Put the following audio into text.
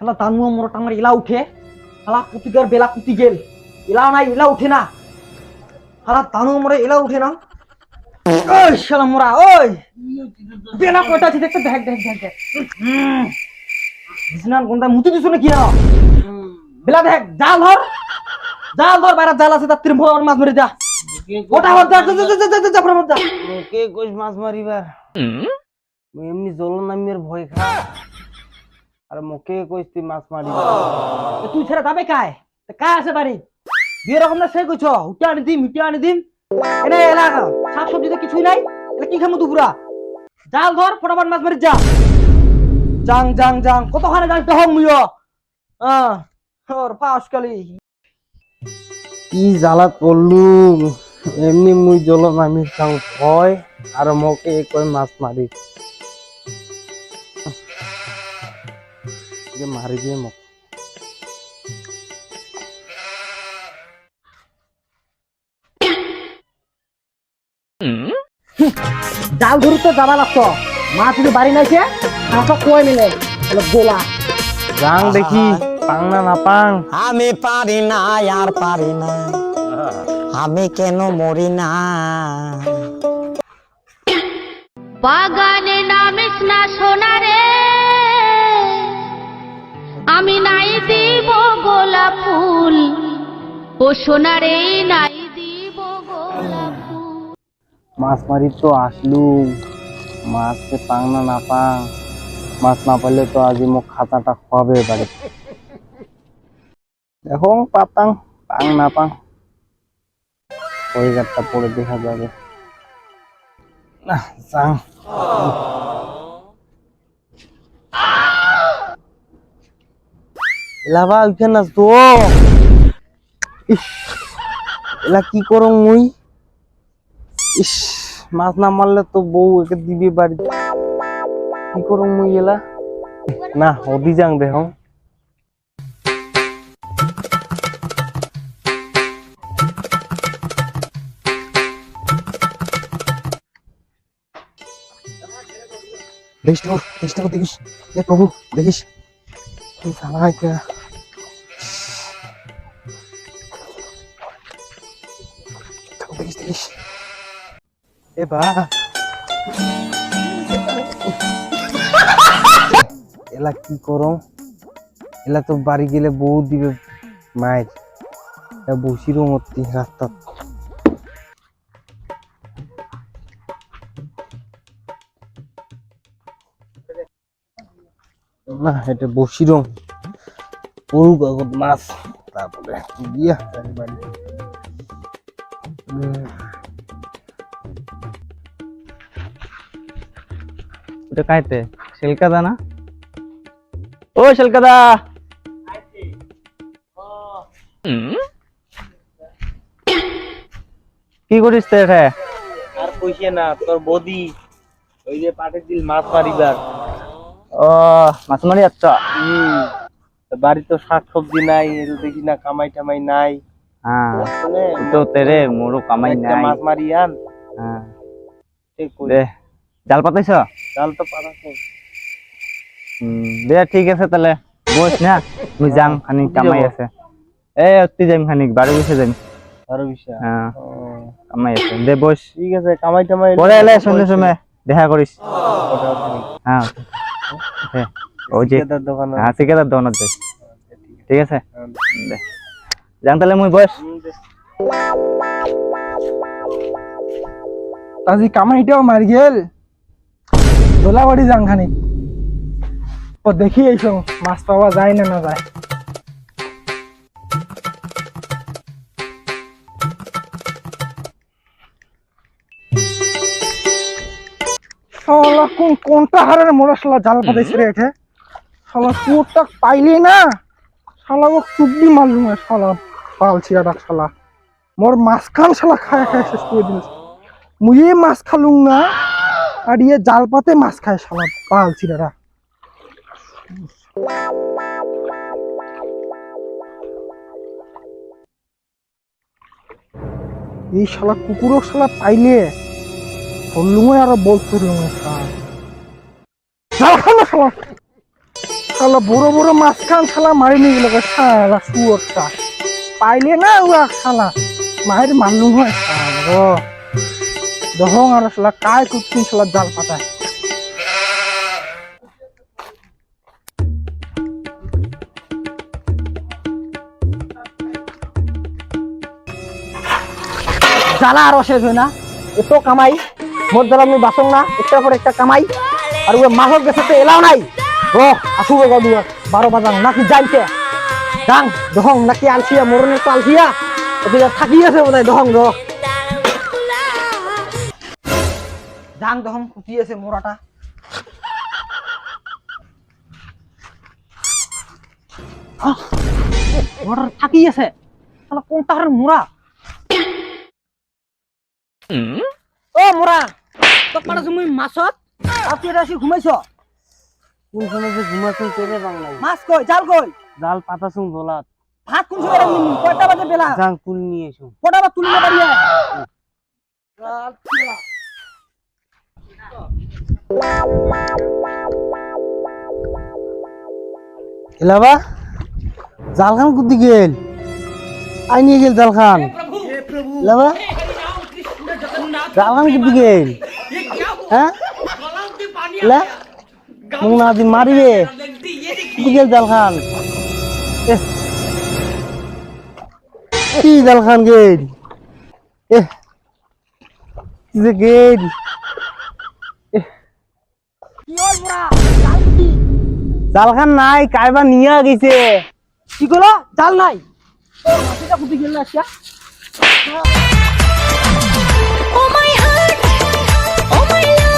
শালা দানু মোরটা আমার এলা উঠে শালা কুতিকার বেলা কুতি গেল এলা নাই এলা উঠে না শালা দানু মোরে এলা উঠে না ওই শালা মোরা ওই বেলা কয়টা আছে দেখতে দেখ দেখ দেখ দেখ বিছনার কোনটা মুতি দিছ না কি না বেলা দেখ জাল ধর বাইরে জাল আছে তার তিন ভর মাছ মেরে যা ওটা হর যা যা প্রমোদ যা কে কইস মাছ মারিবার এমনি জল নামির ভয় খা আর মোকে কইস তুই মাছ মারিবার তুই ছেড়ে যাবে কায় আছে বাড়ি বিয়ে রকম না সে কইছ উঠে আনি দিম মিটে আনি দিম এনে এলাকা শাক সবজিতে কিছুই নাই এটা কি খামু দুপুরা জাল ধর ফটাফট মাছ মারি যা জাং জাং জাং কতখানে যাই তো হং মুইও ওর পাস কালি কি জ্বালাত পড়লু এমনি মুই জল নামির খাও ভয় আর মোকে কই মাছ মারি মারি দিয়ে মোক জাল ধরু তো যাবা লাগতো মাছ যদি বাড়ি নাইছে আমাকে কই মিলে গোলা জাং দেখি পাং না পাং আমি পারি না আর পারি না আমি কেন মরি না বাগানে নামিস না সোনারে আমি নাই দিব গোলাপ ফুল ও সোনারে নাই দিব গোলাপ ফুল মাছ মারি তো আসলু মাছকে পাং না পাং মাছ না পাইলে তো আজি মোক খাতাটা খাওয়াবে বাড়ি দেখো পাতাং পাং না পাং ওই গাছটা পরে দেখা যাবে না যাং এলাবা ওইখানে না তো এলা কি করো মুই ইস মাছ না মারলে তো বউ একে দিবি বাড়ি কি করো মুই এলা না ওদি যাং দেখো দেখিস দেখিস এ প্রভু দেখিস দেখিস এ বা এলা কি করো এলা তো বাড়ি গেলে বউ দিবে মায়ের বসিরও মতি রাস্তা না এটা বসিরও পুরু কাগজ মাছ তারপরে দিয়া বাড়ি এটা কাইতে শিলকাদা না ও শিলকাদা কি করিস তে রে আর কইছে না তোর বদি ওই যে পাটের দিল মাছ মারিবার ও মাছ মারি আচ্ছা বাড়ি তো শাক সবজি নাই এর দেখি না কামাই টামাই নাই হ্যাঁ তো তেরে মোরো কামাই একটা নাই মাছ মারি আন হ্যাঁ ঠিক কই দে জাল পাতাইছ জাল তো পারাছে দে ঠিক আছে তাহলে বস না মুই যাম খানিক কামাই আছে এ অতি যাম খানিক বাড়ি বসে যাম আরো বিষয় হ্যাঁ কামাই আছে দে বস ঠিক আছে কামাই টামাই পরে এলে শুনে শুনে দেখা করিস হ্যাঁ হ্যাঁ ওই যে ঠিকাদার দোকান হ্যাঁ ঠিকাদার দোকানত যাই ঠিক আছে দে যাম তাহলে মুই বস আজি কামাইটাও মার গেল দোলাবাড়ি যাং খানি ও দেখি এইসব মাছ পাওয়া যায় না যায় শালা কোনটা হারের মোরা শালা জাল পাতাইছে রে এঠে শালা কুটটা পাইলি না শালা ও চুবলি মারলুম শালা পালছি আডা শালা মোর মাছ খান শালা খায় শেষ করে দিল মুই মাছ খালুম না আর ইয়ে জাল পাতে মাছ খায় শালা পালছি দাদা এই শালা কুকুরও শালা পাইলে ধরলুম আর বলতো জাল খান না শালা শালা বড় বড় মাছ খান শালা মারি নিয়ে গেল শালা শুয়োরটা পাইলে না ও শালা মায়ের মারলুম হয় শালা দহং আর শালা কায় কুটকিন শালা জাল পাতায় জ্বালা আরো শেষ হয় না এত কামাই মোর দ্বারা আমি বাসং না একটার পর একটা কামাই আর ওই মাছক গেছে তো এলাও নাই ও আসু গো 12 বাজাং নাকি যাইতে ডাং দহং নাকি আলসিয়া মরনের তো আলসিয়া ওদিকে থাকি আছে বোধহয় দহং ডাং দহং খুঁটি আছে মোরাটা মোটর থাকি আছে শালা কোনটা হারের মোরা ও মোরা তো পারা তুমি মাছত আপনি রাশি ঘুমাইছো কোন সময় যে ঘুমাচ্ছেন তেরে বাংলায় মাছ কই জাল কই জাল পাতাছুং দোলাত ভাত কোন সময় রাখলি কয়টা বাজে বেলা জাং তুল নিয়ে এসো কটা বা তুলি না পারিয়া এলাবা জাল খান কুদি গেল আই নিয়ে গেল জাল খান এলাবা জাল খান কুদি গেল হ্যাঁ এলা মুখ না দি মারিবে কুদি গেল জাল খান কি জাল খান গেল যে গেল কি হল মোরা জাল কুটি জাল খান নাই কাইবা নিয়ে গেছে কি কলো জাল নাই ও মাছটা কুটি গেল না আচ্ছা Oh my heart, oh my love.